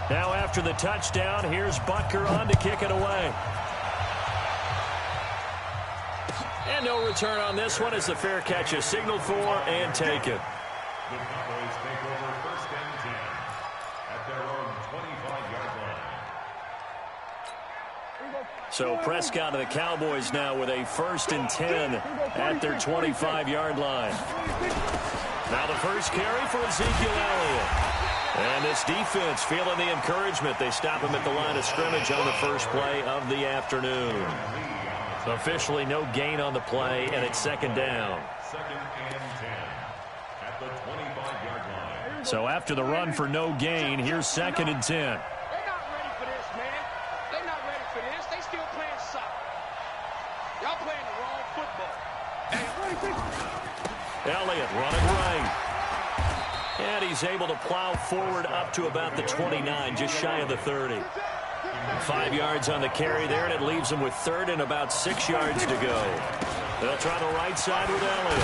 Now after the touchdown, here's Butker on to kick it away. And no return on this one as the fair catch is signaled for and taken. The Cowboys take over 1st and 10 at their own 25-yard line. So Prescott and the Cowboys now with a 1st and 10 at their 25-yard line. Now the first carry for Ezekiel Elliott. And this defense feeling the encouragement. They stop him at the line of scrimmage on the first play of the afternoon. Officially no gain on the play, and it's 2nd down. 2nd and 10 at the 25-yard line. So after the run for no gain, here's 2nd and 10. They're not ready for this, man. They're not ready for this. They still playing soccer. Y'all playing the wrong football. Elliott running right. And he's able to plow forward up to about the 29, just shy of the 30. 5 yards on the carry there, and it leaves him with 3rd and about 6 yards to go. They'll try the right side with Elliott.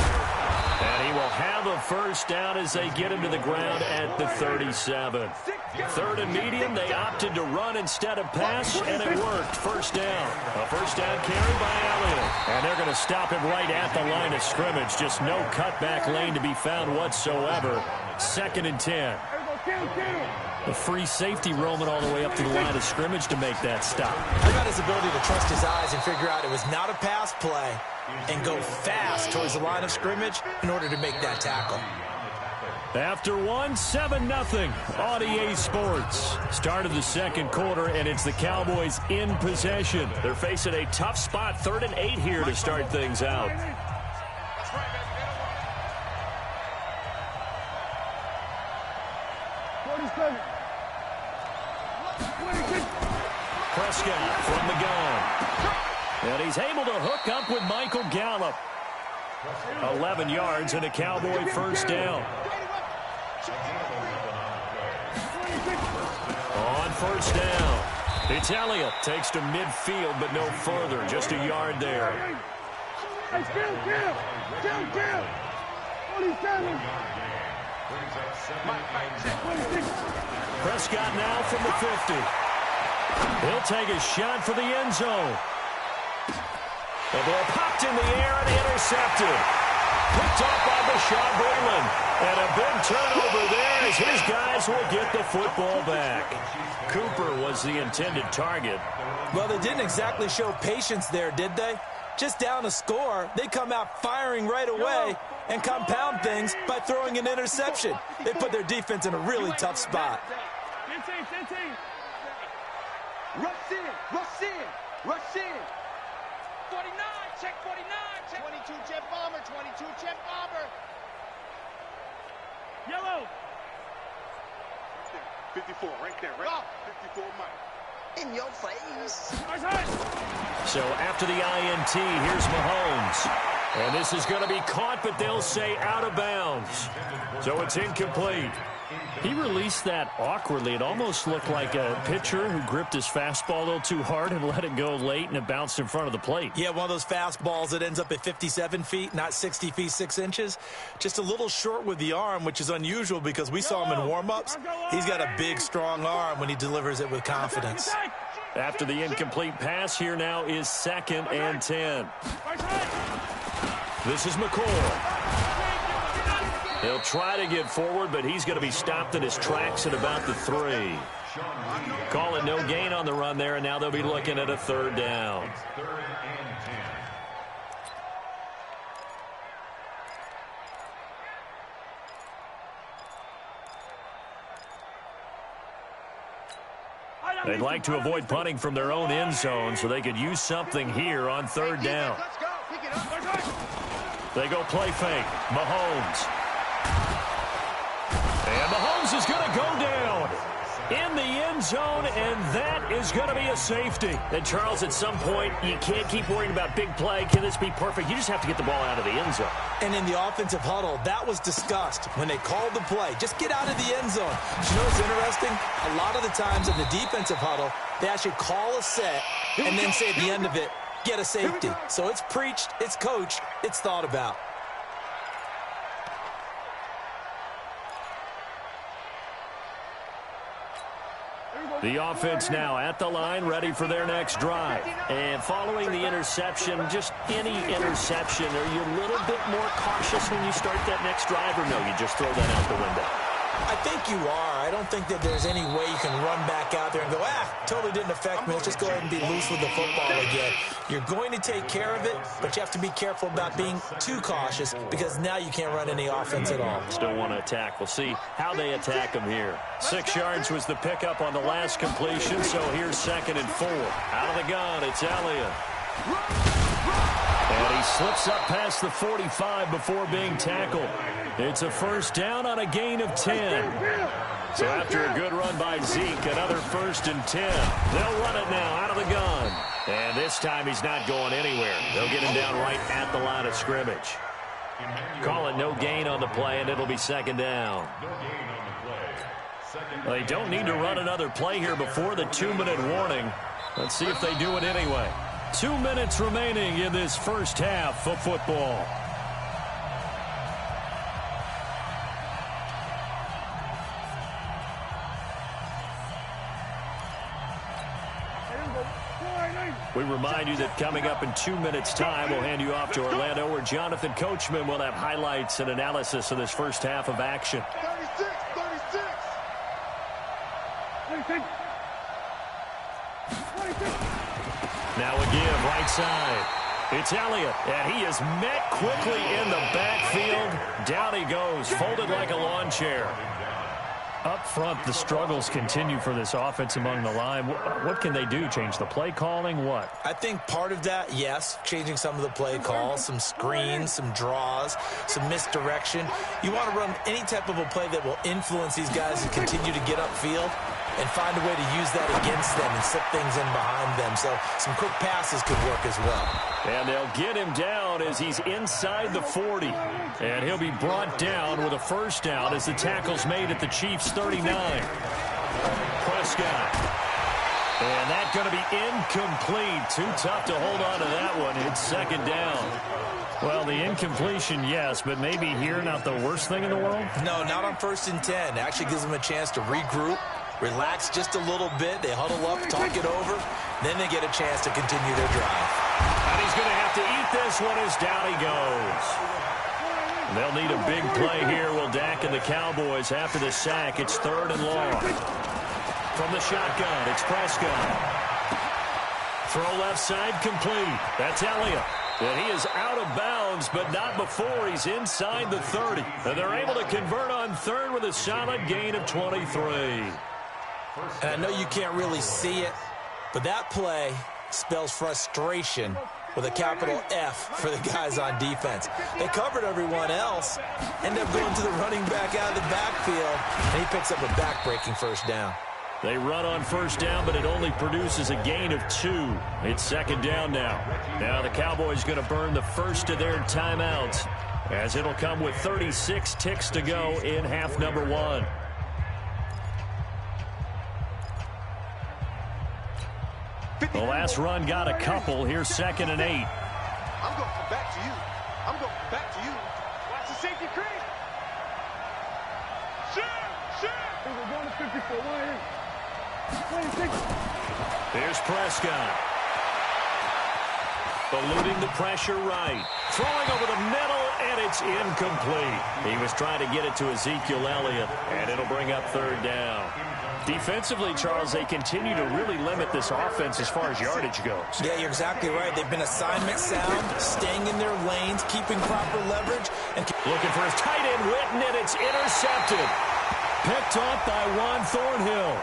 And he will have a first down as they get him to the ground at the 37. 3rd and medium, they opted to run instead of pass, and it worked. First down. A first down carry by Elliott. And they're going to stop him right at the line of scrimmage. Just no cutback lane to be found whatsoever. 2nd and 10. The free safety roaming all the way up to the line of scrimmage to make that stop. How about his ability to trust his eyes and figure out it was not a pass play and go fast towards the line of scrimmage in order to make that tackle. After 7-0 on EA Sports. Start of the 2nd quarter, and it's the Cowboys in possession. They're facing a tough spot, 3rd and 8 here to start things out. Prescott from the gun. And he's able to hook up with Michael Gallup. 11 yards and a Cowboy first down. On first down, it's Elliott. Takes to midfield, but no further. Just a yard there. Prescott now from the 50. He'll take a shot for the end zone. The ball popped in the air and intercepted. Picked off by Bashaud Breeland. And a big turnover there as his guys will get the football back. Cooper was the intended target. Well, they didn't exactly show patience there, did they? Just down a score, they come out firing right away and compound things by throwing an interception. They put their defense in a really tough spot. Rush in, rush in, rush in. 49, check 49, check 22 jet bomber, 22 jet bomber. Yellow. 54 right there, right? 54 Mike. In your face. So after the INT, here's Mahomes. And this is going to be caught, but they'll say out of bounds. So it's incomplete. He released that awkwardly. It almost looked like a pitcher who gripped his fastball a little too hard and let it go late, and it bounced in front of the plate. Yeah, one of those fastballs that ends up at 57 feet, not 60 feet, 6 inches. Just a little short with the arm, which is unusual because we saw him in warm-ups. He's got a big, strong arm when he delivers it with confidence. After the incomplete pass, here now is 2nd and 10. This is McCoy. He'll try to get forward, but he's going to be stopped in his tracks at about the 3. Call it no gain on the run there, and now they'll be looking at a 3rd down. They'd like to avoid punting from their own end zone so they could use something here on 3rd down. They go play fake. Mahomes. And Mahomes is going to go down in the end zone, and that is going to be a safety. And, Charles, at some point, you can't keep worrying about big play. Can this be perfect? You just have to get the ball out of the end zone. And in the offensive huddle, that was discussed when they called the play. Just get out of the end zone. But you know what's interesting? A lot of the times in the defensive huddle, they actually call a set and then say at the end of it, get a safety. So it's preached, it's coached, it's thought about. The offense now at the line, ready for their next drive. And following the interception, just any interception, are you a little bit more cautious when you start that next drive, or no, you just throw that out the window? I think you are. I don't think that there's any way you can run back out there and go, totally didn't affect me. Let's just go ahead and be loose with the football again. You're going to take care of it, but you have to be careful about being too cautious because now you can't run any offense at all. Still want to attack. We'll see how they attack him here. 6 yards was the pickup on the last completion, so here's 2nd and 4. Out of the gun, it's Elliott. And he slips up past the 45 before being tackled. It's a first down on a gain of 10. So after a good run by Zeke, another 1st and 10. They'll run it now out of the gun. And this time he's not going anywhere. They'll get him down right at the line of scrimmage. Call it no gain on the play, and it'll be 2nd down. They don't need to run another play here before the 2-minute warning. Let's see if they do it anyway. 2 minutes remaining in this first half of football. We remind you that coming up in 2 minutes' time, we'll hand you off to Orlando, where Jonathan Coachman will have highlights and analysis of this first half of action. 36. Now a give, right side. It's Elliott, and he is met quickly in the backfield. Down he goes, folded like a lawn chair. Up front, the struggles continue for this offense among the line. What can they do? Change the play calling? What? I think part of that, yes, changing some of the play calls, some screens, some draws, some misdirection. You want to run any type of a play that will influence these guys to continue to get upfield and find a way to use that against them and slip things in behind them. So some quick passes could work as well. And they'll get him down as he's inside the 40. And he'll be brought down with a first down as the tackle's made at the Chiefs' 39. Prescott. And that's going to be incomplete. Too tough to hold on to that one. It's 2nd down. Well, the incompletion, yes, but maybe here not the worst thing in the world? No, not on 1st and 10. It actually gives them a chance to regroup, relax just a little bit. They huddle up, talk it over. Then they get a chance to continue their drive. And he's going to have to eat this one as down he goes. They'll need a big play here. Will Dak and the Cowboys after the sack. It's 3rd and long. From the shotgun, it's Prescott. Throw left side complete. That's Elliott. And he is out of bounds, but not before he's inside the 30. And they're able to convert on 3rd with a solid gain of 23. And I know you can't really see it, but that play spells frustration with a capital F for the guys on defense. They covered everyone else, end up going to the running back out of the backfield, and he picks up a back-breaking first down. They run on first down, but it only produces a gain of 2. It's 2nd down now. Now the Cowboys going to burn the first of their timeouts, as it'll come with 36 ticks to go in half number 1. The last run got a couple. Here's 2nd and 8. I'm going to come back to you. I'm going to come back to you. Watch the safety crease. Shoot. We're going to 54. Here's Prescott. Eluding the pressure right. Throwing over the middle, and it's incomplete. He was trying to get it to Ezekiel Elliott, and it'll bring up 3rd down. Defensively, Charles, they continue to really limit this offense as far as yardage goes. Yeah, you're exactly right. They've been assignment sound, staying in their lanes, keeping proper leverage. And looking for his tight end, Witten, and it's intercepted. Picked off by Juan Thornhill.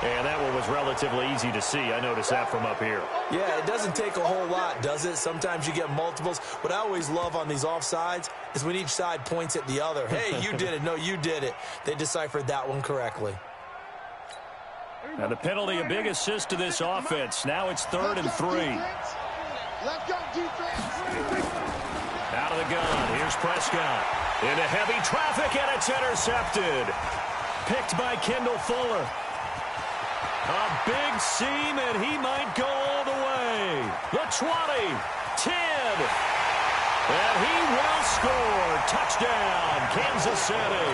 And that one was relatively easy to see. I noticed that from up here. Yeah, it doesn't take a whole lot, does it? Sometimes you get multiples. What I always love on these offsides is when each side points at the other. Hey, you did it. No, you did it. They deciphered that one correctly. And the penalty, a big assist to this offense. Now it's 3rd and 3. Let's go, defense. Out of the gun. Here's Prescott. Into heavy traffic, and it's intercepted. Picked by Kendall Fuller. A big seam, and he might go all the way. The 20, 10, and he will score. Touchdown, Kansas City.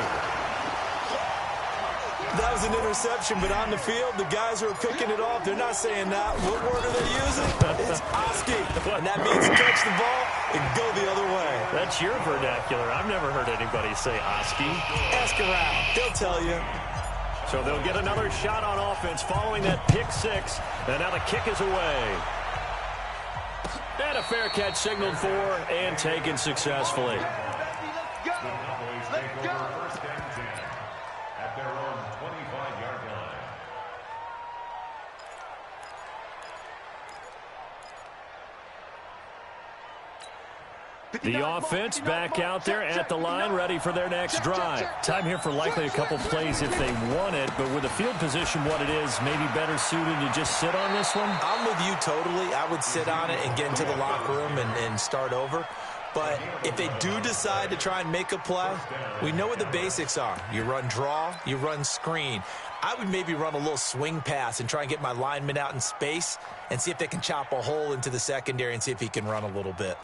That was an interception, but on the field, the guys who are picking it off, they're not saying that. What word are they using? It's Oski. And that means catch the ball and go the other way. That's your vernacular. I've never heard anybody say Oski. Ask around. They'll tell you. So they'll get another shot on offense following that pick six. And now the kick is away. And a fair catch signaled for and taken successfully. Let's go. First and 10 at their own 25-yard line. The offense back out there at the line, ready for their next drive. Time here for likely a couple plays if they want it, but with the field position what it is, maybe better suited to just sit on this one? I'm with you totally. I would sit on it and get into the locker room and start over. But if they do decide to try and make a play, we know what the basics are. You run draw, you run screen. I would maybe run a little swing pass and try and get my lineman out in space and see if they can chop a hole into the secondary and see if he can run a little bit.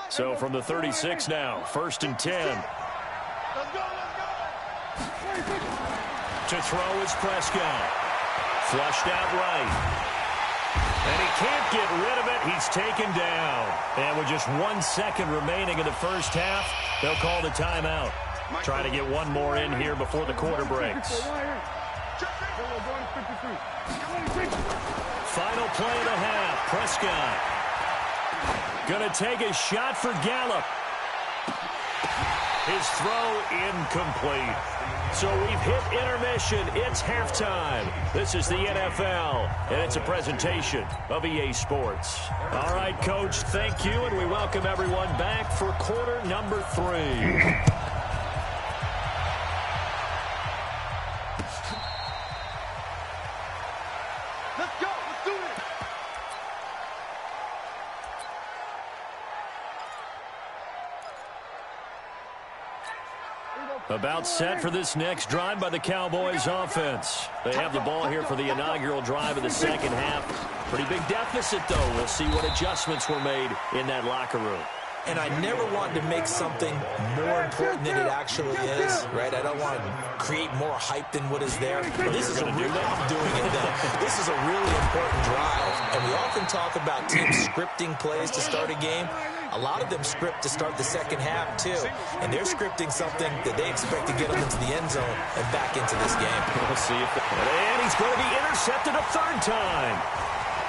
So from the 36 now, first and 10. Let's go. To throw is Prescott. Flushed out right. And he can't get rid of it. He's taken down. And with just 1 second remaining in the first half, they'll call the timeout. Try to get one more in here before the quarter breaks. Final play of the half. Prescott going to take a shot for Gallup. His throw incomplete. So we've hit intermission. It's halftime. This is the NFL, and it's a presentation of EA Sports. All right, Coach, thank you, and we welcome everyone back for quarter number 3. About set for this next drive by the Cowboys offense. They have the ball here for the inaugural drive of the second half. Pretty big deficit, though. We'll see what adjustments were made in that locker room. And I never want to make something more important than it actually is, right? I don't want to create more hype than what is there. But this is a really, I'm doing it then. This is a really important drive. And we often talk about teams scripting plays to start a game. A lot of them script to start the second half, too. And they're scripting something that they expect to get them into the end zone and back into this game. We'll see if and he's going to be intercepted a third time.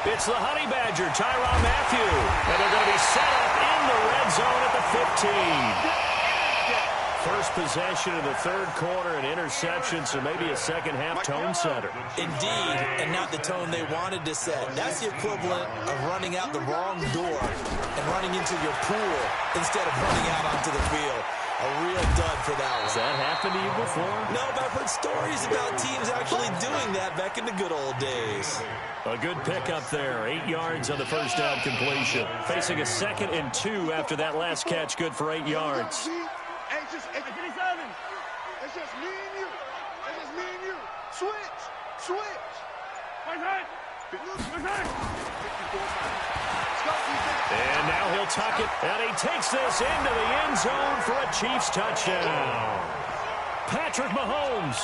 It's the Honey Badger, Tyrann Mathieu. And they're going to be set up in the red zone at the 15. First possession of the third quarter, an interception, so maybe a second-half tone setter. Indeed, and not the tone they wanted to set. That's the equivalent of running out the wrong door and running into your pool instead of running out onto the field. A real dud for that one. Has that happened to you before? No, but I've heard stories about teams actually doing that back in the good old days. A good pickup there. 8 yards on the first down completion. Facing a 2nd and 2 after that last catch, good for 8 yards. It's just me and you. It's just me and you. Switch. And now he'll tuck it, and he takes this into the end zone for a Chiefs touchdown. Patrick Mahomes,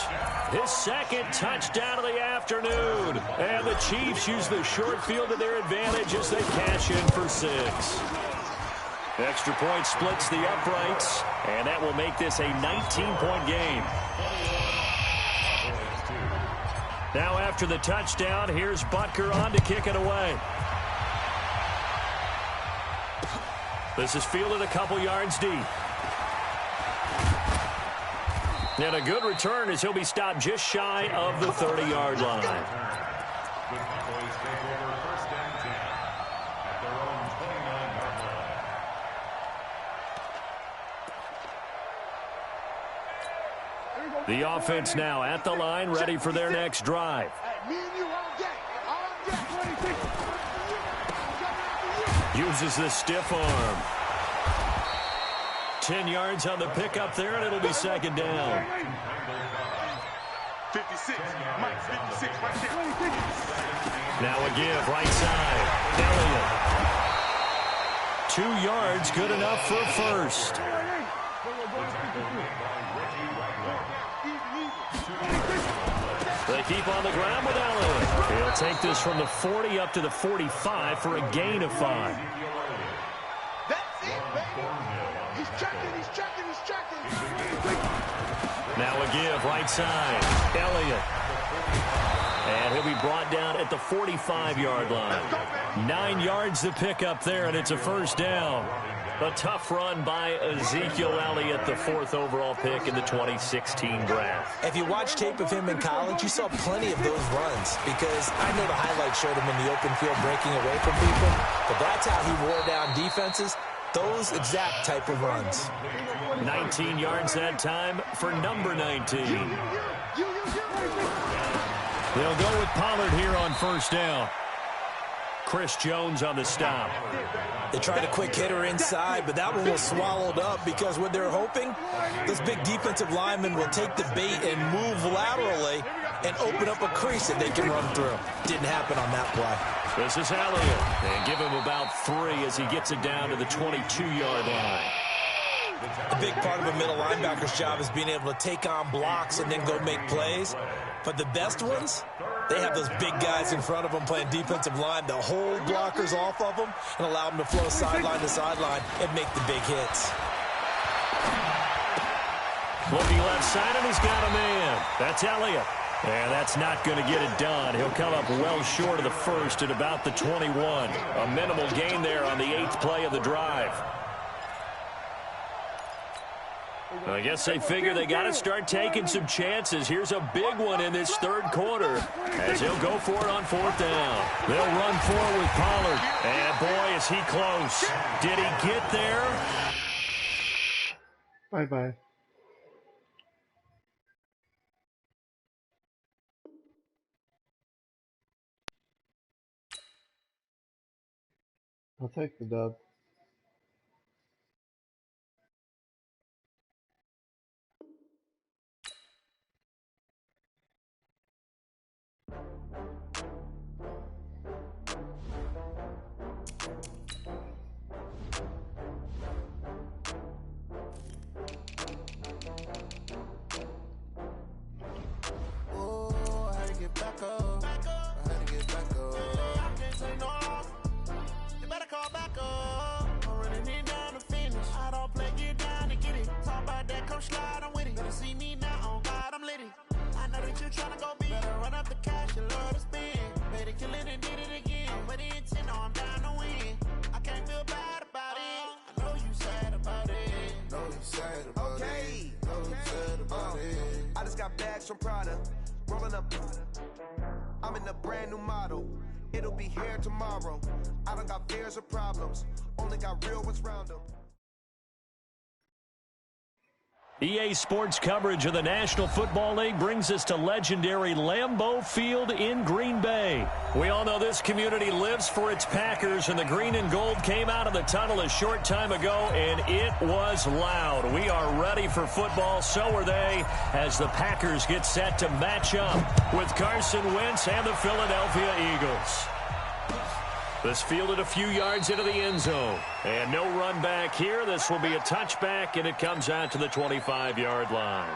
his 2nd touchdown of the afternoon. And the Chiefs use the short field to their advantage as they cash in for 6. Extra point splits the uprights, and that will make this a 19-point game. Now after the touchdown, here's Butker on to kick it away. This is fielded a couple yards deep. And a good return as he'll be stopped just shy of the 30-yard line. The Cowboys take over first and 10 at their own 29-yard line. The offense now at the line, ready for their next drive. Uses the stiff arm. 10 yards on the pickup there, and it'll be 2nd down. 56, Mike, 56, right there. Now a give, right side. Elliott. 2 yards, good enough for a first. They keep on the ground with Elliott. He'll take this from the 40 up to the 45 for a gain of 5. That's it, baby. He's checking, he's checking, he's checking. Now a give, right side. Elliott. And he'll be brought down at the 45-yard line. 9 yards to pick up there, and it's a first down. A tough run by Ezekiel Elliott, the 4th overall pick in the 2016 draft. If you watch tape of him in college, you saw plenty of those runs because I know the highlights showed him in the open field breaking away from people, but that's how he wore down defenses, those exact type of runs. 19 yards that time for number 19. They'll go with Pollard here on first down. Chris Jones on the stop. They tried a quick hitter inside, but that one was swallowed up because what they're hoping, those big defensive linemen will take the bait and move laterally and open up a crease that they can run through. Didn't happen on that play. This is Elliott. And give him about 3 as he gets it down to the 22-yard line. A big part of a middle linebacker's job is being able to take on blocks and then go make plays. But the best ones, they have those big guys in front of them playing defensive line that hold blockers off of them and allow them to flow sideline to sideline and make the big hits. Looking left side, and he's got a man. That's Elliott. And that's not going to get it done. He'll come up well short of the first at about the 21. A minimal gain there on the 8th play of the drive. I guess they figure they got to start taking some chances. Here's a big one in this 3rd quarter as he'll go for it on 4th down. They'll run for it with Pollard. And, boy, is he close. Did he get there? Bye-bye. I'll take the dub. From Prada, rolling up. I'm in a brand new model. It'll be here tomorrow. I don't got fears or problems. Only got real ones round them. EA Sports coverage of the National Football League brings us to legendary Lambeau Field in Green Bay. We all know this community lives for its Packers, and the green and gold came out of the tunnel a short time ago, and it was loud. We are ready for football, so are they, as the Packers get set to match up with Carson Wentz and the Philadelphia Eagles. This fielded a few yards into the end zone. And no run back here. This will be a touchback, and it comes out to the 25-yard line.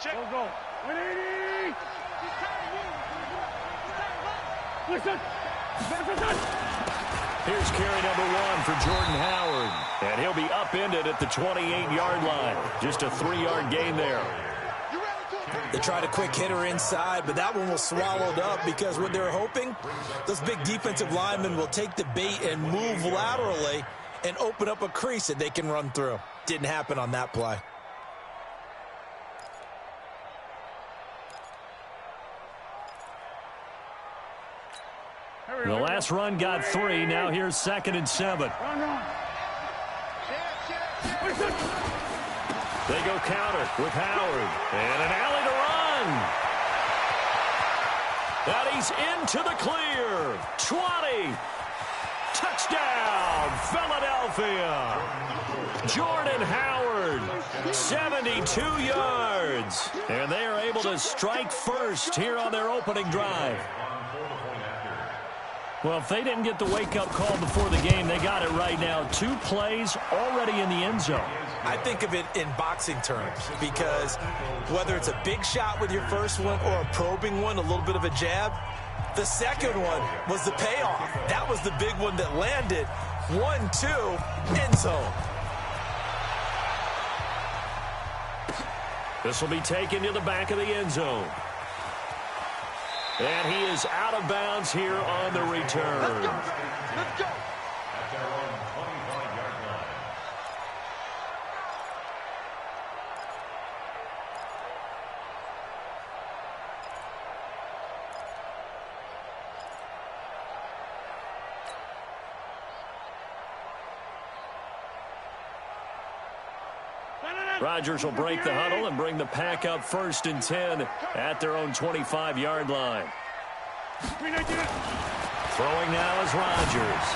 Check. Go. 180. Here's carry number 1 for Jordan Howard. And he'll be upended at the 28-yard line. Just a 3-yard gain there. They tried a quick hitter inside, but that one was swallowed up because what they're hoping, those big defensive linemen will take the bait and move laterally and open up a crease that they can run through. Didn't happen on that play. The last run got 3. Now here's 2nd and 7. They go counter with Howard. And an alley to run. And he's into the clear. 20. Touchdown, Philadelphia. Jordan Howard forward. 72 yards. And they are able to strike first here on their opening drive. Well, if they didn't get the wake-up call before the game, they got it right now. 2 plays already in the end zone. I think of it in boxing terms because whether it's a big shot with your first one or a probing one, a little bit of a jab, the second one was the payoff. That was the big one that landed. 1-2, end zone. This will be taken to the back of the end zone. And he is out of bounds here on the return. Let's go. Let's go. At their own 25-yard line. Rodgers will break the huddle and bring the pack up 1st and 10 at their own 25-yard line. Throwing now is Rodgers.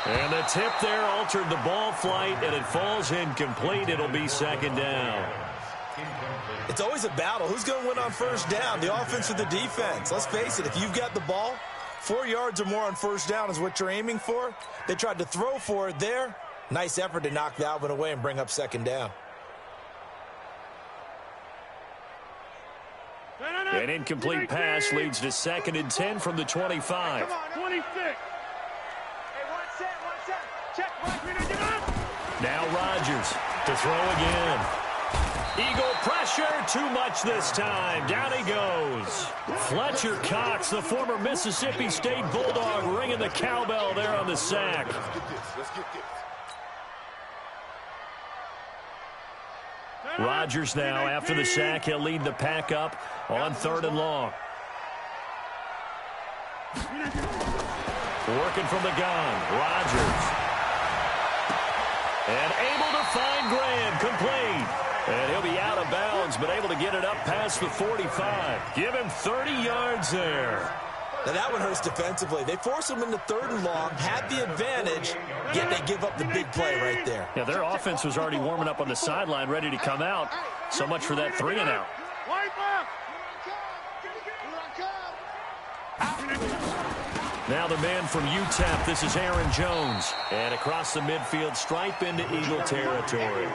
And the tip there altered the ball flight, and it falls incomplete. It'll be 2nd down. It's always a battle. Who's going to win on 1st down, the offense or the defense? Let's face it, if you've got the ball, 4 yards or more on 1st down is what you're aiming for. They tried to throw for it there. Nice effort to knock that one away and bring up 2nd down. An incomplete pass leads to 2nd and 10 from the 25. Come on, 26. Hey, one set. Check. Now Rodgers to throw again. Eagle pressure, too much this time. Down he goes. Fletcher Cox, the former Mississippi State Bulldog, ringing the cowbell there on the sack. Let's get this. Rodgers now, after the sack, he'll lead the pack up on 3rd and long. Working from the gun, Rodgers. And able to find Graham, complete. And he'll be out of bounds, but able to get it up past the 45. Give him 30 yards there. Now that one hurts defensively. They force him into 3rd and long, had the advantage, yet they give up the big play right there. Yeah, their offense was already warming up on the sideline, ready to come out. So much for that 3-and-out. Now the man from UTEP, this is Aaron Jones. And across the midfield, stripe into Eagle territory.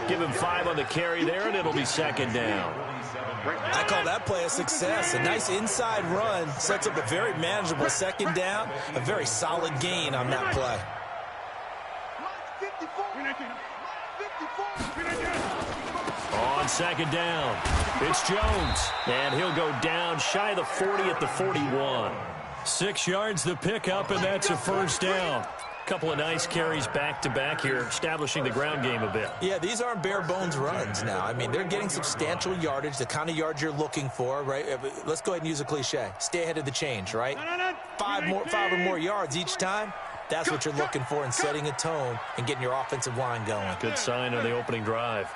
Give him 5 on the carry there, and it'll be 2nd down. I call that play a success. A nice inside run sets up a very manageable 2nd down, a very solid gain on that play. On 2nd down, it's Jones, and he'll go down shy of the 40 at the 41. 6 yards the pickup, and that's a 1st down. Couple of nice carries back-to-back here, establishing the ground game a bit. Yeah, these aren't bare-bones runs now. I mean, they're getting substantial yardage, the kind of yards you're looking for, right? Let's go ahead and use a cliche. Stay ahead of the change, right? 5 or more yards each time. That's what you're looking for in setting a tone and getting your offensive line going. Good sign on the opening drive.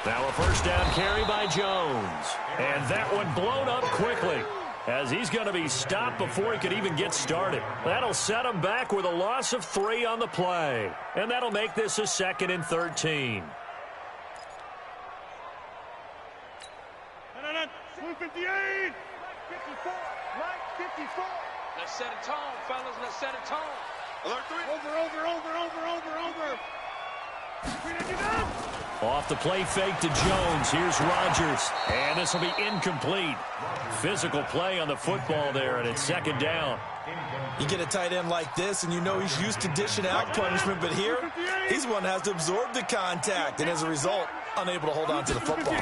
Now a 1st down carry by Jones. And that one blown up quickly, as he's going to be stopped before he could even get started. That'll set him back with a loss of 3 on the play. And that'll make this a 2nd and 13. 158. 54. Right 54. Let's set a tone, fellas. Let's set a tone. Alert 3. Over. Off the play fake to Jones. Here's Rodgers. And this will be incomplete. Physical play on the football there, and it's 2nd down. You get a tight end like this, and you know he's used to dishing out punishment, but here, he's one that has to absorb the contact, and as a result, unable to hold on to the football.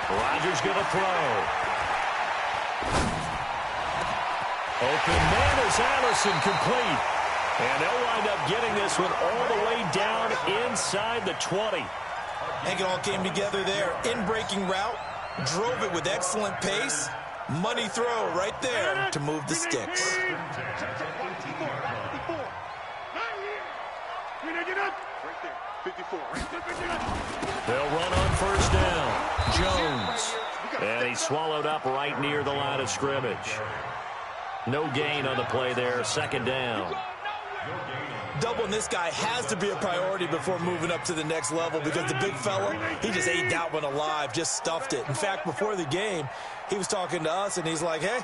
Rodgers going to throw. Open man is Allison, complete. And they'll wind up getting this one all the way down inside the 20. I think it all came together there. In-breaking route, drove it with excellent pace. Money throw right there to move the sticks. They'll run on 1st down. Jones. And he's swallowed up right near the line of scrimmage. No gain on the play there. Second down. Doubling this guy has to be a priority before moving up to the next level because the big fella, he just ate that one alive, just stuffed it. In fact, before the game, he was talking to us, and he's like, hey,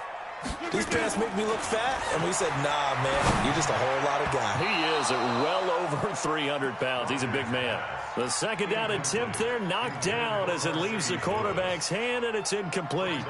these pants make me look fat. And we said, nah, man, you're just a whole lot of guy. He is at well over 300 pounds. He's a big man. The second down attempt there knocked down as it leaves the quarterback's hand, and it's incomplete.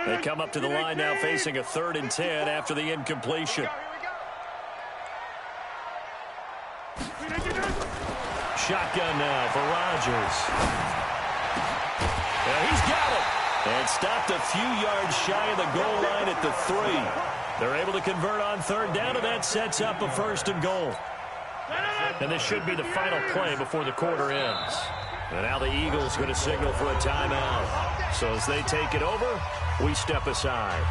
They come up to the line now facing a 3rd and 10 after the incompletion. Shotgun now for Rodgers. Yeah, he's got it. And stopped a few yards shy of the goal line at the 3. They're able to convert on 3rd down, and that sets up a 1st and goal. And this should be the final play before the quarter ends. And now the Eagles going to signal for a timeout. So as they take it over, we step aside.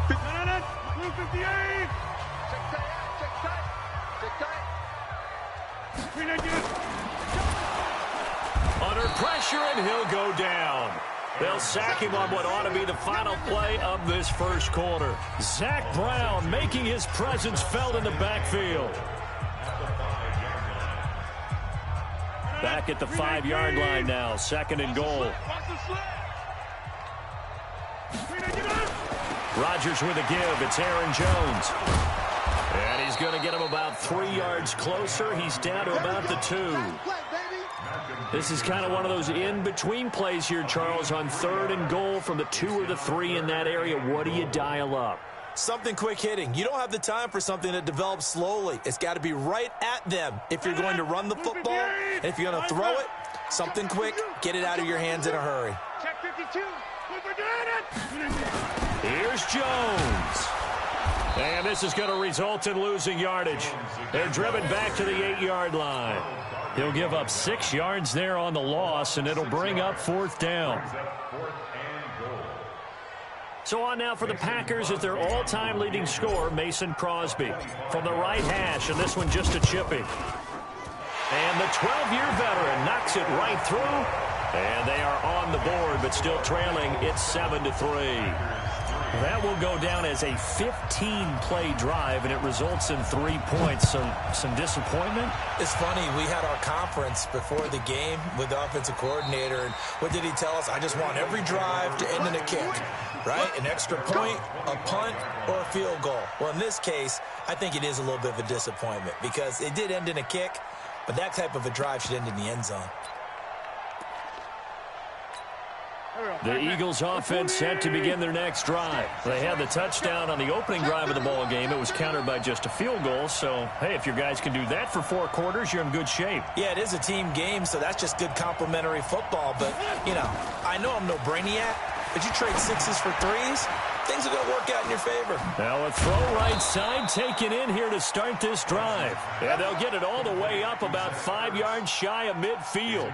Blue 58. Under pressure, and he'll go down. They'll sack him on what ought to be the final play of this first quarter. Zach Brown making his presence felt in the backfield. Back at the 5-yard line now, 2nd and goal. Rodgers with a give. It's Aaron Jones. And he's going to get him about 3 yards closer. He's down to about the 2. This is kind of one of those in-between plays here, Charles, on 3rd and goal from the 2 or the 3 in that area. What do you dial up? Something quick hitting. You don't have the time for something that develops slowly. It's got to be right at them if you're going to run the football. And if you're going to throw it, something quick, get it out of your hands in a hurry. Check 52. Here's Jones. And this is going to result in losing yardage. They're driven back to the 8-yard line. He'll give up 6 yards there on the loss, and it'll bring up 4th down. So on now for the Packers is their all-time leading scorer, Mason Crosby. From the right hash, and this one just a chipping. And the 12-year veteran knocks it right through. And they are on the board, but still trailing. It's 7-3. That will go down as a 15-play drive, and it results in 3 points. So some disappointment. It's funny, we had our conference before the game with the offensive coordinator, and what did he tell us? I just want every drive to end in a kick, right? An extra point, a punt, or a field goal. Well, in this case, I think it is a little bit of a disappointment because it did end in a kick, but that type of a drive should end in the end zone. The Eagles offense set to begin their next drive. They had the touchdown on the opening drive of the ball game. It was countered by just a field goal. So, hey, if your guys can do that for 4 quarters, you're in good shape. Yeah, it is a team game, so that's just good complimentary football. But, you know, I know I'm no brainiac, but you trade 6s for 3s, things are going to work out in your favor. Now a throw right side taken in here to start this drive. And they'll get it all the way up about 5 yards shy of midfield.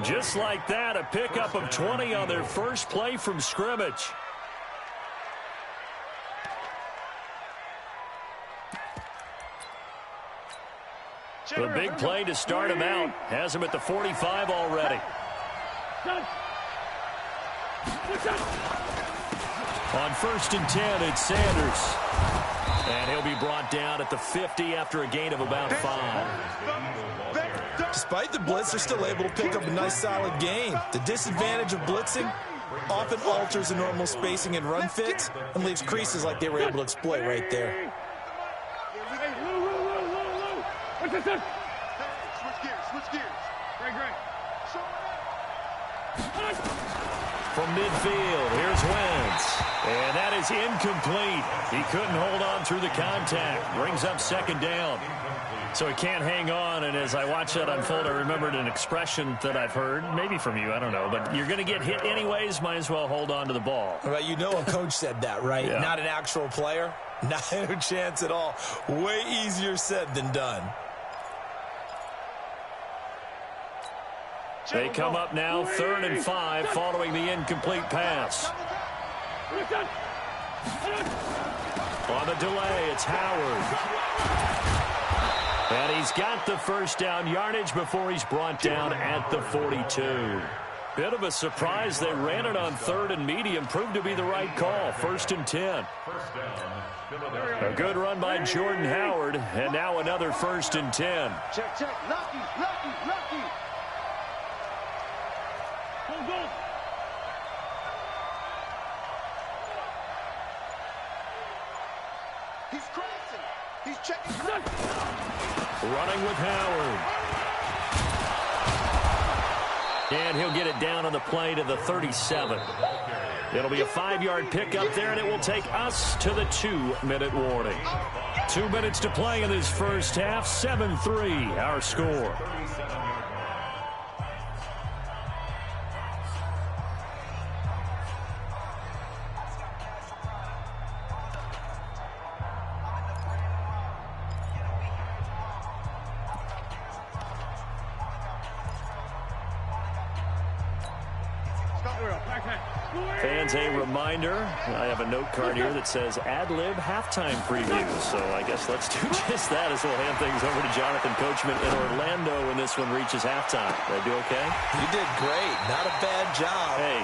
Just like that, a pickup of 20 on their first play from scrimmage. The big play to start him out. Has him at the 45 already. On 1st and 10, it's Sanders. And he'll be brought down at the 50 after a gain of about 5. Despite the blitz, they're still able to pick up a nice solid gain. The disadvantage of blitzing often alters the normal spacing and run fits and leaves creases like they were able to exploit right there. Switch gears. Great. From midfield, here's Wentz. And that is incomplete. He couldn't hold on through the contact. Brings up 2nd down. So he can't hang on, and as I watch that unfold, I remembered an expression that I've heard, maybe from you, I don't know, but you're going to get hit anyways, might as well hold on to the ball. Right, you know a coach said that, right? Yeah. Not an actual player. Not a chance at all. Way easier said than done. They come up now 3rd and 5 following the incomplete pass. On the delay, it's Howard. And he's got the first down yardage before he's brought down at the 42. Bit of a surprise. They ran it on 3rd and medium. Proved to be the right call. 1st and 10. A good run by Jordan Howard. And now another 1st and 10. Check, check. Lucky. Go. He's crazy. He's checking. Running with Howard. And he'll get it down on the play to the 37. It'll be a 5-yard pickup there, and it will take us to the 2-minute warning. 2 minutes to play in this first half. 7-3, our score. Fans, a reminder, I have a note card here that says ad-lib halftime preview. So I guess let's do just that as we'll hand things over to Jonathan Coachman in Orlando when this one reaches halftime. Did I do okay? You did great. Not a bad job. Hey.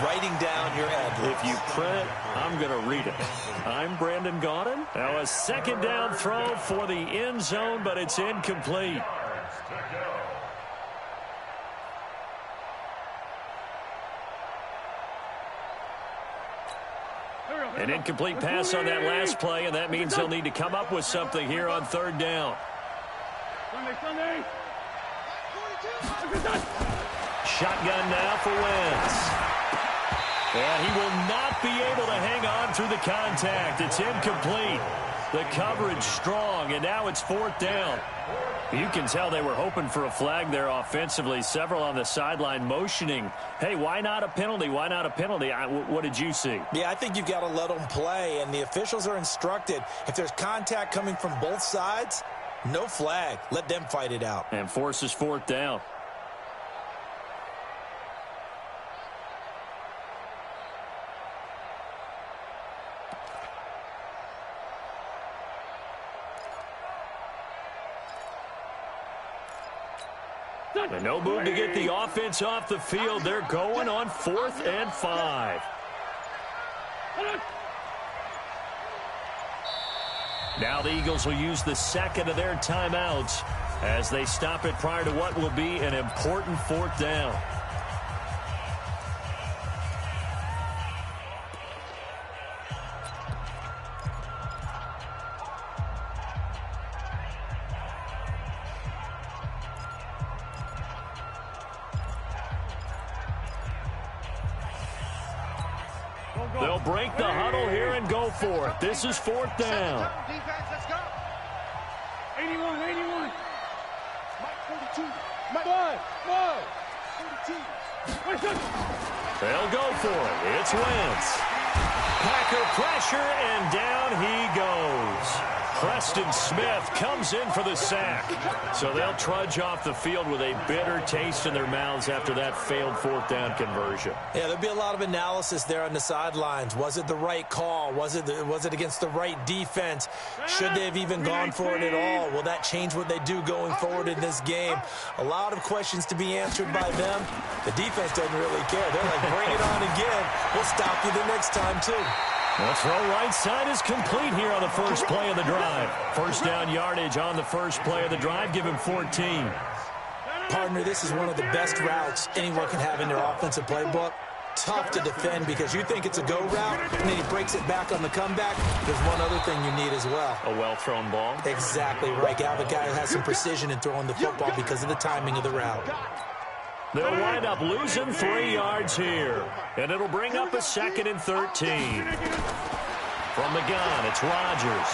Writing down your ad-libs. If you print, I'm going to read it. I'm Brandon Gaudin. Now a 2nd down throw for the end zone, but it's incomplete. An incomplete pass on that last play, and that means they'll need to come up with something here on 3rd down. Shotgun now for Wentz. And he will not be able to hang on through the contact. It's incomplete. The coverage strong, and now it's 4th down. You can tell they were hoping for a flag there offensively. Several on the sideline motioning, hey, why not a penalty? Why not a penalty? What did you see? Yeah, I think you've got to let them play, and the officials are instructed. If there's contact coming from both sides, no flag. Let them fight it out. And forces 4th down. And no move to get the offense off the field. They're going on 4th and 5. Now the Eagles will use the 2nd of their timeouts as they stop it prior to what will be an important 4th down. They'll break the huddle here and go for it. This is 4th down. Defense, let's go. 81. Mike 42. Mike 42. They'll go for it. It's Wentz. Packer pressure, and down he goes. Preston Smith comes in for the sack. So they'll trudge off the field with a bitter taste in their mouths after that failed 4th down conversion. Yeah, there'll be a lot of analysis there on the sidelines. Was it the right call? Was it against the right defense? Should they have even gone for it at all? Will that change what they do going forward in this game? A lot of questions to be answered by them. The defense doesn't really care. They're like, bring it on again. We'll stop you the next time, too. The throw right side is complete here on the first play of the drive. First down yardage on the first play of the drive. Give him 14. Partner, this is one of the best routes anyone can have in their offensive playbook. Tough to defend because you think it's a go route, and then he breaks it back on the comeback. There's one other thing you need as well. A well-thrown ball. Exactly right. You have a guy who has some precision in throwing the football because of the timing of the route. They'll wind up losing 3 yards here. And it'll bring up a 2nd and 13. From the gun, it's Rodgers.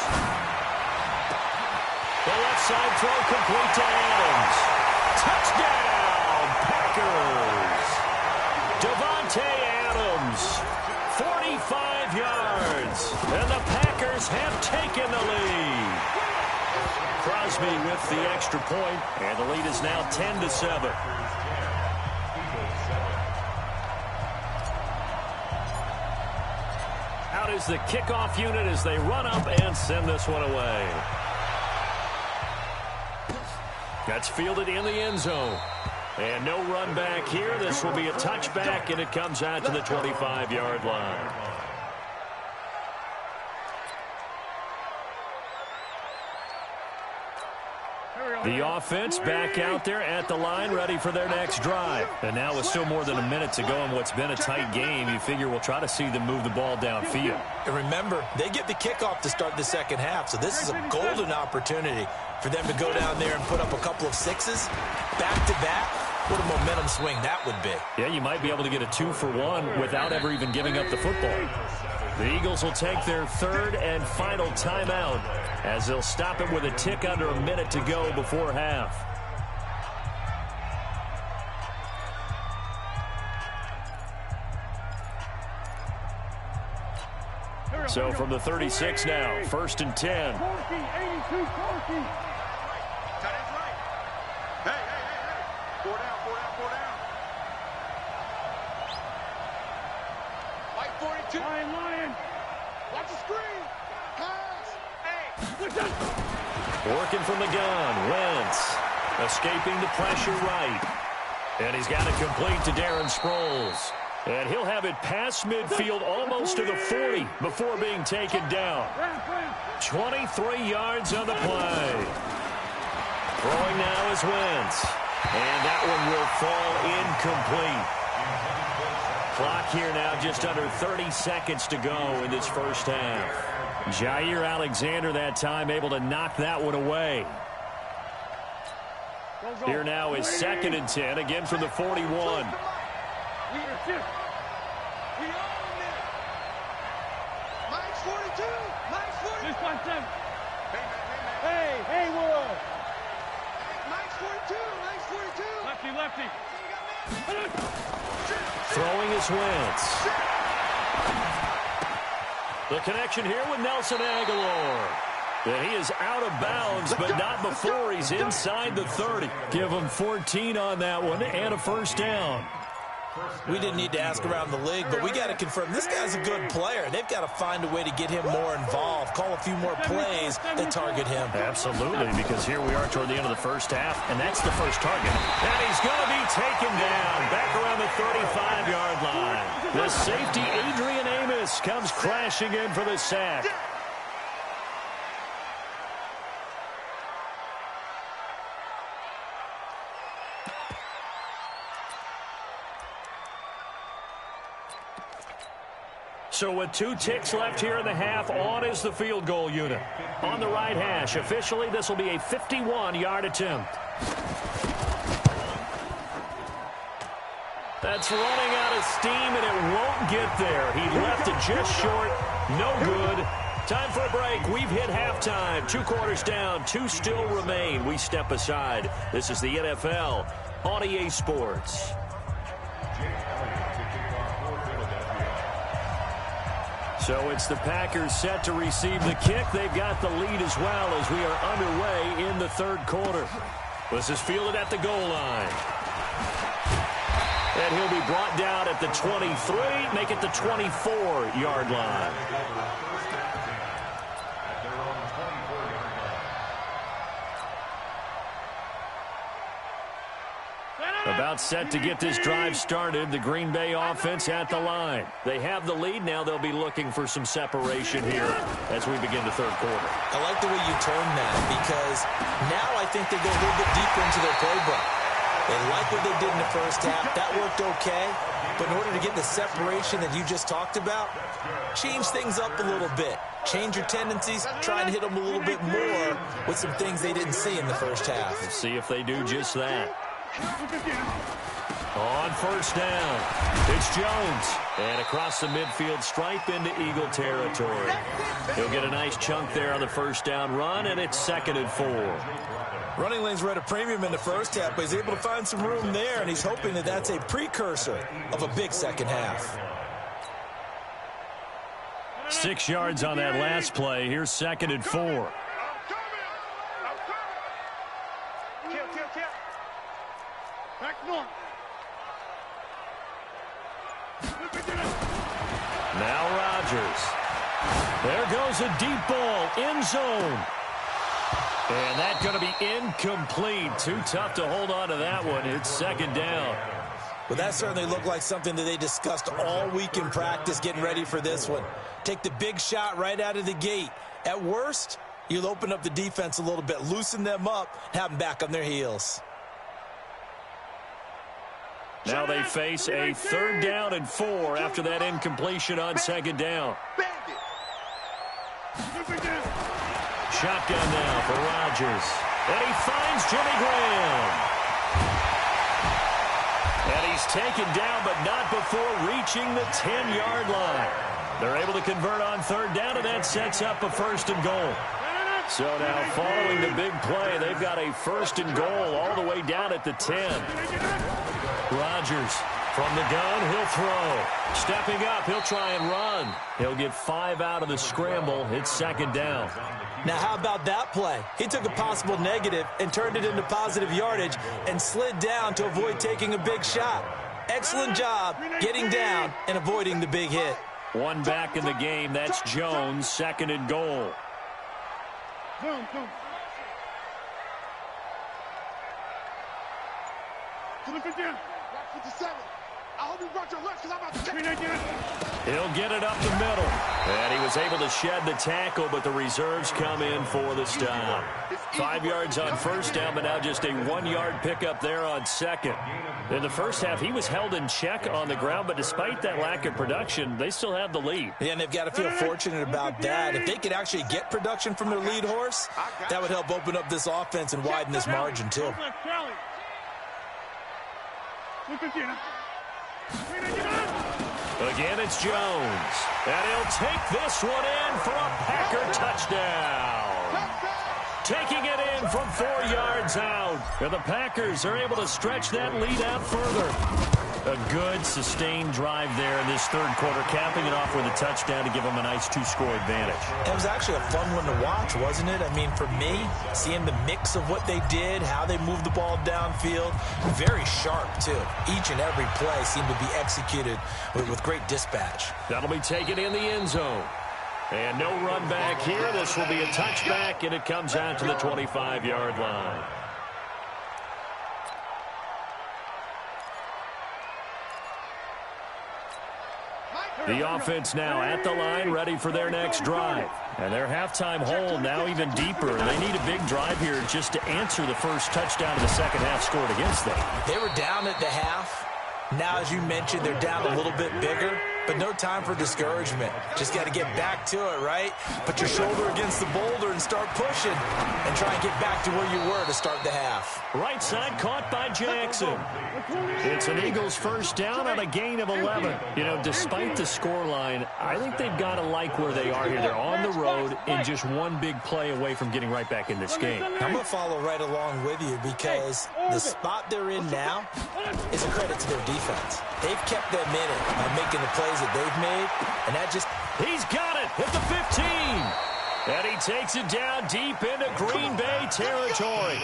The left side throw complete to Adams. Touchdown, Packers. Devontae Adams, 45 yards. And the Packers have taken the lead. Crosby with the extra point, and the lead is now 10-7. Out is the kickoff unit as they run up and send this one away. That's fielded in the end zone. And no run back here. This will be a touchback, and it comes out to the 25-yard line. The offense back out there at the line, ready for their next drive. And now with still more than a minute to go in what's been a tight game, you figure we'll try to see them move the ball downfield. And remember, they get the kickoff to start the second half, so this is a golden opportunity for them to go down there and put up a couple of sixes back-to-back. What a momentum swing that would be. Yeah, you might be able to get a 2-for-1 without ever even giving up the football. The Eagles will take their third and final timeout as they'll stop it with a tick under a minute to go before half. So from the 36 now, 1st and 10. Lion. Watch the screen. Pass. Working from the gun. Wentz escaping the pressure right. And he's got it complete to Darren Sproles. And he'll have it past midfield almost to the 40 before being taken down. 23 yards on the play. Throwing now is Wentz. And that one will fall incomplete. Clock here now just under 30 seconds to go in this first half. Jair Alexander that time able to knock that one away. Here now is 2nd and 10, again from the 41. Mike's 42. Mike's 42. Hey, Haywood. Mike's 42. Mike's 42. Lefty. Throwing is Wentz. The connection here with Nelson Aguilar. And he is out of bounds, but not before he's inside the 30. Give him 14 on that one and a first down. We didn't need to ask around the league, but we got to confirm this guy's a good player. They've got to find a way to get him more involved, call a few more plays that target him. Absolutely, because here we are toward the end of the first half, and that's the first target. And he's going to be taken down back around the 35-yard line. The safety, Adrian Amos, comes crashing in for the sack. So with 2 ticks left here in the half, on is the field goal unit. On the right hash, officially, this will be a 51-yard attempt. That's running out of steam, and it won't get there. He left it just short. No good. Time for a break. We've hit halftime. 2 quarters down. 2 still remain. We step aside. This is the NFL on EA Sports. So it's the Packers set to receive the kick. They've got the lead as well as we are underway in the third quarter. This is fielded at the goal line. And he'll be brought down at the 23, make it the 24-yard line. About set to get this drive started. The Green Bay offense at the line. They have the lead. Now they'll be looking for some separation here as we begin the third quarter. I like the way you turned that, because now I think they go a little bit deeper into their playbook. They like what they did in the first half. That worked okay. But in order to get the separation that you just talked about, change things up a little bit. Change your tendencies. Try and hit them a little bit more with some things they didn't see in the first half. Let's see if they do just that. On first down, it's Jones. And across the midfield stripe into Eagle territory. He'll get a nice chunk there on the first down run, and it's 2nd and 4. Running lanes were at a premium in the first half, but he's able to find some room there, and he's hoping that that's a precursor of a big second half. 6 yards on that last play. Here's 2nd and 4. Now Rodgers. There goes a deep ball, end zone. And that's going to be incomplete. Too tough to hold on to that one. It's second down. Well, that certainly looked like something that they discussed all week in practice getting ready for this one. Take the big shot right out of the gate. At worst, you'll open up the defense a little bit, loosen them up, have them back on their heels. Now they face a 3rd down and 4 after that incompletion on second down. Shotgun now for Rodgers. And he finds Jimmy Graham. And he's taken down, but not before reaching the 10-yard line. They're able to convert on 3rd down, and that sets up a 1st and goal. So now following the big play, they've got a 1st and goal all the way down at the 10. Rodgers from the gun, he'll throw. Stepping up, he'll try and run. He'll get 5 out of the scramble. It's 2nd down. Now, how about that play? He took a possible negative and turned it into positive yardage and slid down to avoid taking a big shot. Excellent job getting down and avoiding the big hit. One back in the game. That's Jones, 2nd and goal. He'll get it up the middle. And he was able to shed the tackle, but the reserves come in for the stop. 5 yards on 1st down, but now just a 1-yard pickup there on 2nd. In the first half, he was held in check on the ground, but despite that lack of production, they still have the lead. Yeah, and they've got to feel fortunate about that. If they could actually get production from their lead horse, that would help open up this offense and widen this margin, too. Again, it's Jones. And he'll take this one in for a Packer touchdown. Taking it in from 4 yards out. And the Packers are able to stretch that lead out further. A good, sustained drive there in this 3rd quarter, capping it off with a touchdown to give them a nice 2-score advantage. It was actually a fun one to watch, wasn't it? I mean, for me, seeing the mix of what they did, how they moved the ball downfield, very sharp, too. Each and every play seemed to be executed with great dispatch. That'll be taken in the end zone. And no run back here. This will be a touchback, and it comes out to the 25-yard line. The offense now at the line, ready for their next drive. And their halftime hole now even deeper. They need a big drive here just to answer the first touchdown of the second half scored against them. They were down at the half. Now, as you mentioned, they're down a little bit bigger, but no time for discouragement. Just got to get back to it, right? Put your shoulder against the boulder and start pushing and try and get back to where you were to start the half. Right side caught by Jackson. It's an Eagles first down on a gain of 11. You know, despite the scoreline, I think they've got to like where they are here. They're on the road and just one big play away from getting right back in this game. I'm going to follow right along with you because the spot they're in now is a credit to their defense. They've kept them in it by making the plays that they've made, and that just... He's got it at the 15. And he takes it down deep into Green Bay territory.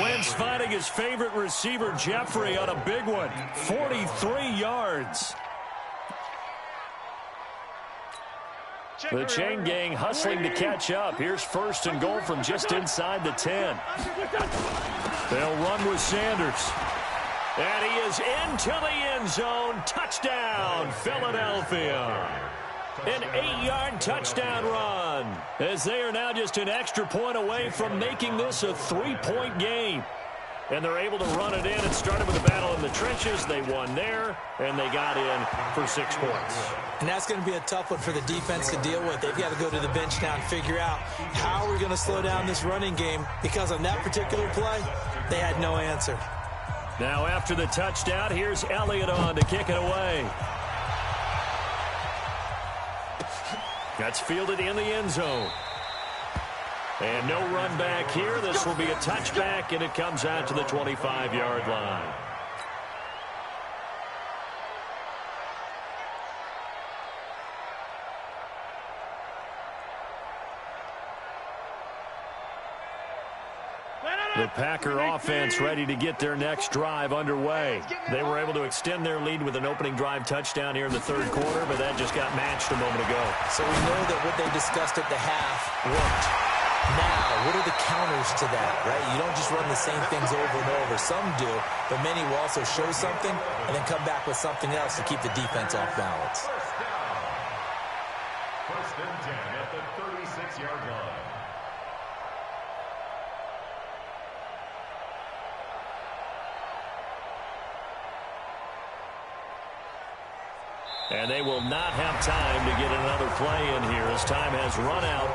Wentz finding his favorite receiver, Jeffrey, on a big one. 43 yards. The chain gang hustling to catch up. Here's 1st and goal from just inside the 10. They'll run with Sanders. And he is into the end zone. Touchdown, Philadelphia. An 8-yard touchdown run, as they are now just an extra point away from making this a 3-point game. And they're able to run it in. It started with a battle in the trenches. They won there, and they got in for 6 points. And that's going to be a tough one for the defense to deal with. They've got to go to the bench now and figure out how we're going to slow down this running game, because on that particular play, they had no answer. Now after the touchdown, here's Elliott on to kick it away. That's fielded in the end zone. And no run back here. This will be a touchback, and it comes out to the 25-yard line. The Packer offense ready to get their next drive underway. They were able to extend their lead with an opening drive touchdown here in the third quarter, but that just got matched a moment ago. So we know that what they discussed at the half worked. Now, what are the counters to that, right? You don't just run the same things over and over. Some do, but many will also show something and then come back with something else to keep the defense off balance. First and 10 at the 36-yard line. And they will not have time to get another play in here as time has run out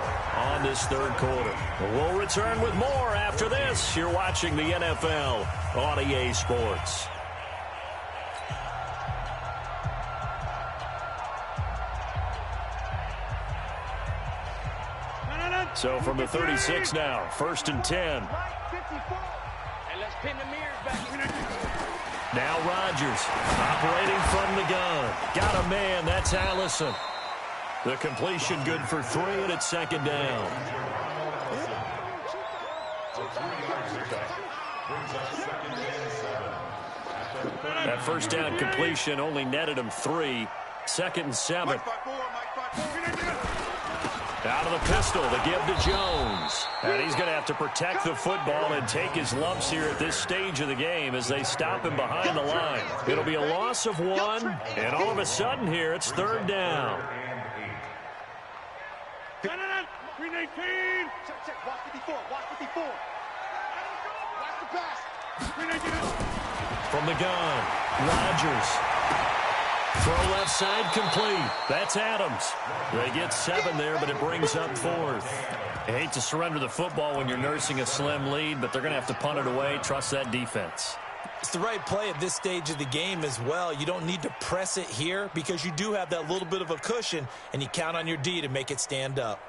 on this third quarter. We'll return with more after this. You're watching the NFL on EA Sports. So from the 36 now, first and 10. And let's pin the mirrors back. Now Rodgers operating from the gun. Got a man. That's Allison. The completion good for 3, and it's second down. That first down completion only netted him 3. Second and 7. Out of the pistol, the give to Jones. And he's going to have to protect the football and take his lumps here at this stage of the game as they stop him behind the line. It'll be a loss of 1, and all of a sudden here, it's third down. 319. Check. Watch 54. Watch 54. Watch the pass. 319. From the gun, Rodgers. Throw left side complete. That's Adams. They get 7 there, but it brings up 4th. I hate to surrender the football when you're nursing a slim lead, but they're going to have to punt it away. Trust that defense. It's the right play at this stage of the game as well. You don't need to press it here because you do have that little bit of a cushion, and you count on your D to make it stand up.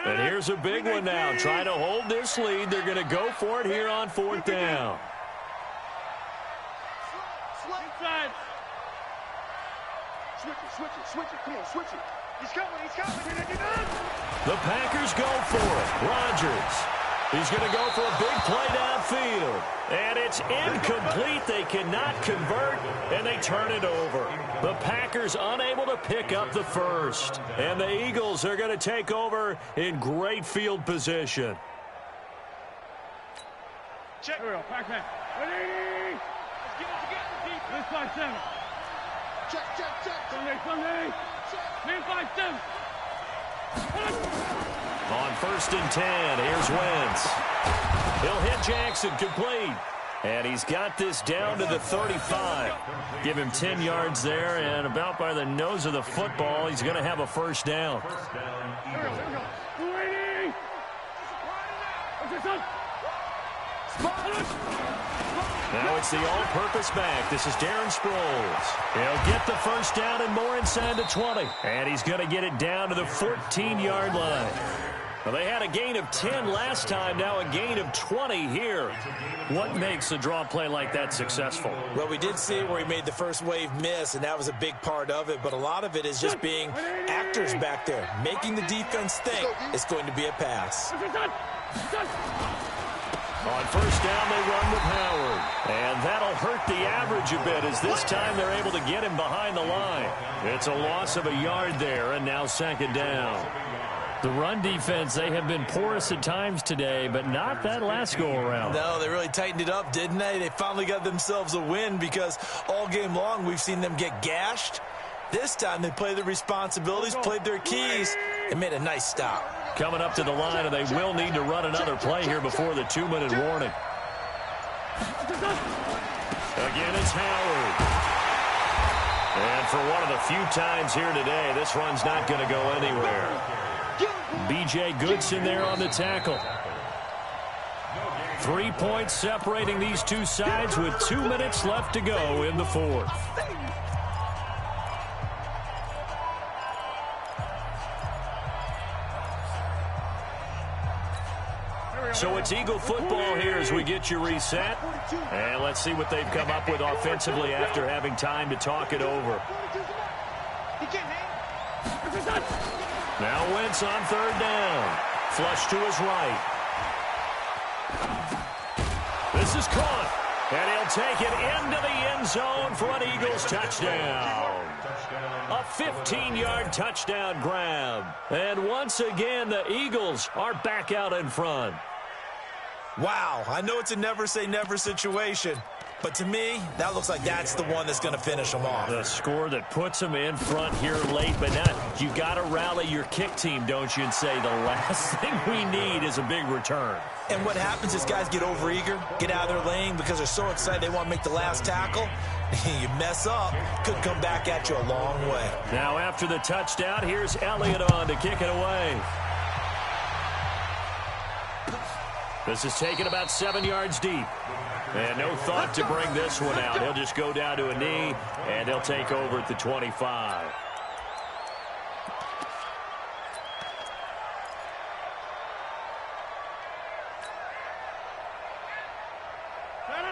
And here's a big one now. Trying to hold this lead. They're going to go for it here on 4th down. Switch it. Come on, switch it. He's coming. The Packers go for it. Rodgers. He's going to go for a big play downfield. And it's incomplete. They cannot convert, and they turn it over. The Packers unable to pick up the first. And the Eagles are going to take over in great field position. Check. Here we go. Pac-Man. Ready? Let's get it together, defense. 5-7. Check. Sunday. Man 5-7. On first and 10, here's Wentz. He'll hit Jackson, complete. And he's got this down to the 35. Give him 10 yards there, and about by the nose of the football, he's going to have a first down. Here we go. 280. Now it's the all-purpose back. This is Darren Sproles. He'll get the first down and more inside the 20. And he's going to get it down to the 14-yard line. Well, they had a gain of 10 last time, now a gain of 20 here. What makes a draw play like that successful? Well, we did see where he made the first wave miss, and that was a big part of it. But a lot of it is just being actors back there, making the defense think it's going to be a pass. On first down, they run with Howard. And that'll hurt the average a bit as this time they're able to get him behind the line. It's a loss of a yard there, and now second down. The run defense, they have been porous at times today, but not that last go-around. No, they really tightened it up, didn't they? They finally got themselves a win because all game long we've seen them get gashed. This time they played their responsibilities, played their keys, and made a nice stop. Coming up to the line, and they will need to run another play here before the 2-minute warning. Again, it's Howard. And for one of the few times here today, this run's not going to go anywhere. B.J. Goodson there on the tackle. 3 points separating these two sides with 2 minutes left to go in the fourth. So it's Eagle football here as we get you reset. And let's see what they've come up with offensively after having time to talk it over. He can't hang. Now Wentz on third down. Flush to his right. This is caught. And he'll take it into the end zone for an Eagles touchdown. A 15-yard touchdown grab. And once again, the Eagles are back out in front. Wow, I know it's a never-say-never situation, but to me, that looks like that's the one that's going to finish them off. The score that puts them in front here late, but not. You got to rally your kick team, don't you, and say the last thing we need is a big return. And what happens is guys get overeager, get out of their lane because they're so excited they want to make the last tackle. You mess up, could come back at you a long way. Now after the touchdown, here's Elliott on to kick it away. This is taken about 7 yards deep. And no thought to bring this one out. He'll just go down to a knee, and he'll take over at the 25.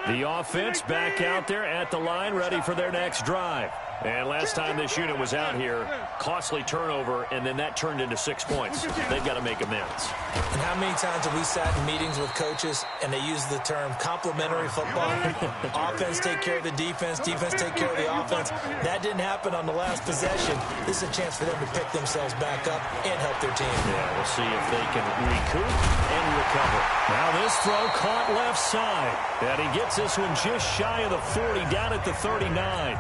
The offense back out there at the line, ready for their next drive. And last time this unit was out here, costly turnover, and then that turned into 6 points. They've got to make amends. And how many times have we sat in meetings with coaches and they use the term complementary football? Offense take care of the defense, defense take care of the offense. That didn't happen on the last possession. This is a chance for them to pick themselves back up and help their team. Yeah, we'll see if they can recoup and recover. Now this throw caught left side. And he gets this one just shy of the 40, down at the 39.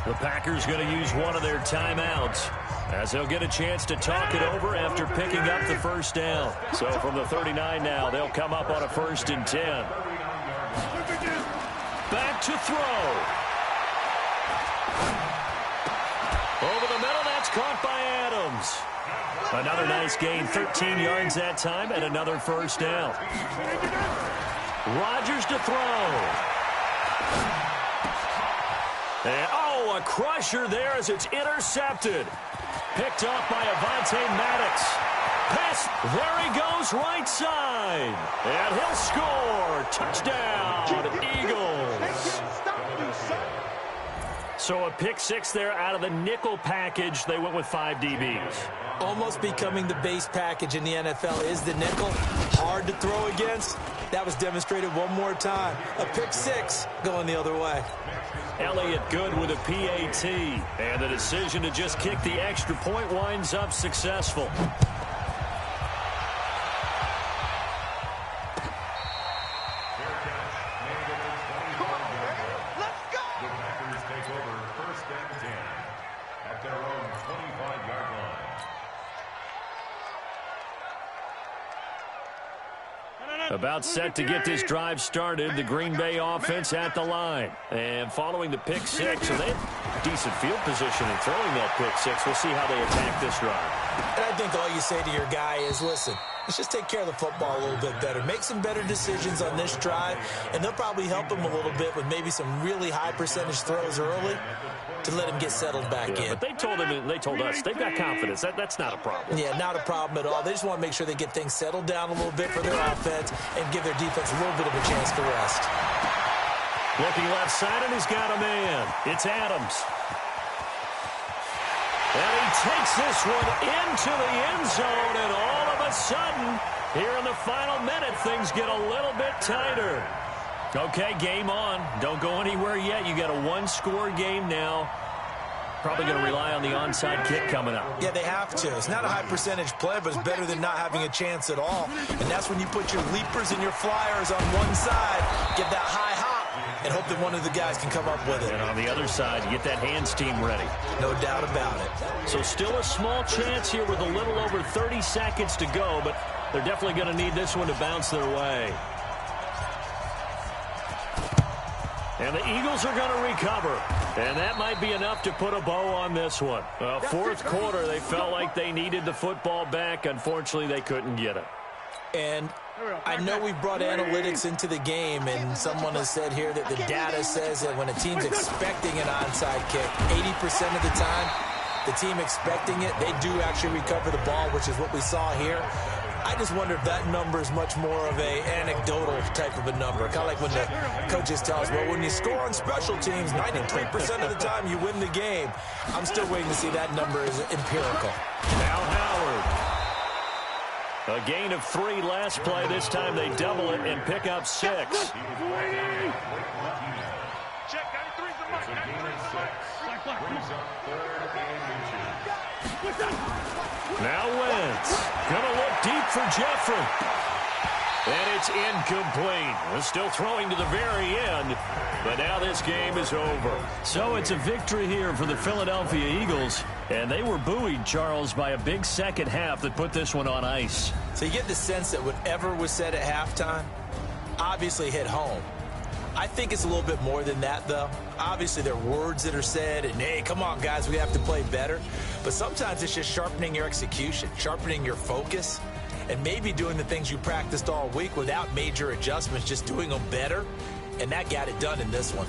The Packers going to use one of their timeouts as they'll get a chance to talk it over after picking up the first down. So from the 39 now, they'll come up on a 1st and 10. Back to throw. Over the middle, that's caught by Adams. Another nice gain, 13 yards that time, and another first down. Rodgers to throw. And, a crusher there as it's intercepted. Picked off by Avonte Maddox. Pass, there he goes, right side. And he'll score. Touchdown, Eagles. So a pick six there out of the nickel package. They went with 5 DBs. Almost becoming the base package in the NFL is the nickel. Hard to throw against. That was demonstrated one more time. A pick six going the other way. Elliott good with a PAT. And the decision to just kick the extra point winds up successful. About set to get this drive started, the Green Bay offense at the line. And following the pick six, and they have decent field position in throwing that pick six. We'll see how they attack this drive. And I think all you say to your guy is, listen, let's just take care of the football a little bit better. Make some better decisions on this drive, and they'll probably help him a little bit with maybe some really high percentage throws early to let him get settled back in. But they told him, and they told us, they've got confidence. That's not a problem. Yeah, not a problem at all. They just want to make sure they get things settled down a little bit for their offense and give their defense a little bit of a chance to rest. Looking left side, and he's got a man. It's Adams. And he takes this one into the end zone, and all of a sudden, here in the final minute, things get a little bit tighter. Okay, game on. Don't go anywhere yet. You got a one-score game now. Probably going to rely on the onside kick coming up. Yeah, they have to. It's not a high-percentage play, but it's better than not having a chance at all. And that's when you put your leapers and your flyers on one side, get that high hop, and hope that one of the guys can come up with it. And on the other side, you get that hands team ready. No doubt about it. So still a small chance here with a little over 30 seconds to go, but they're definitely going to need this one to bounce their way. And the Eagles are going to recover. And that might be enough to put a bow on this one. Fourth quarter, they felt like they needed the football back. Unfortunately, they couldn't get it. And I know we've brought analytics into the game, and someone has said here that the data says that when a team's expecting an onside kick, 80% of the time, the team expecting it, they do actually recover the ball, which is what we saw here. I just wonder if that number is much more of an anecdotal type of a number. Kind of like when the coaches tell us, well, when you score on special teams, 93% of the time you win the game. I'm still waiting to see that number is empirical. Now Howard. A gain of 3 last play. This time they double it and pick up 6. Check, 93's the mark. 93's the mark. Brings up 3rd and inches. Now Wentz. Gonna look deep for Jeffrey. And it's incomplete. We're still throwing to the very end, but now this game is over. So it's a victory here for the Philadelphia Eagles, and they were buoyed, Charles, by a big second half that put this one on ice. So you get the sense that whatever was said at halftime obviously hit home. I think it's a little bit more than that, though. Obviously, there are words that are said, and, hey, come on, guys, we have to play better. But sometimes it's just sharpening your execution, sharpening your focus, and maybe doing the things you practiced all week without major adjustments, just doing them better. And that got it done in this one.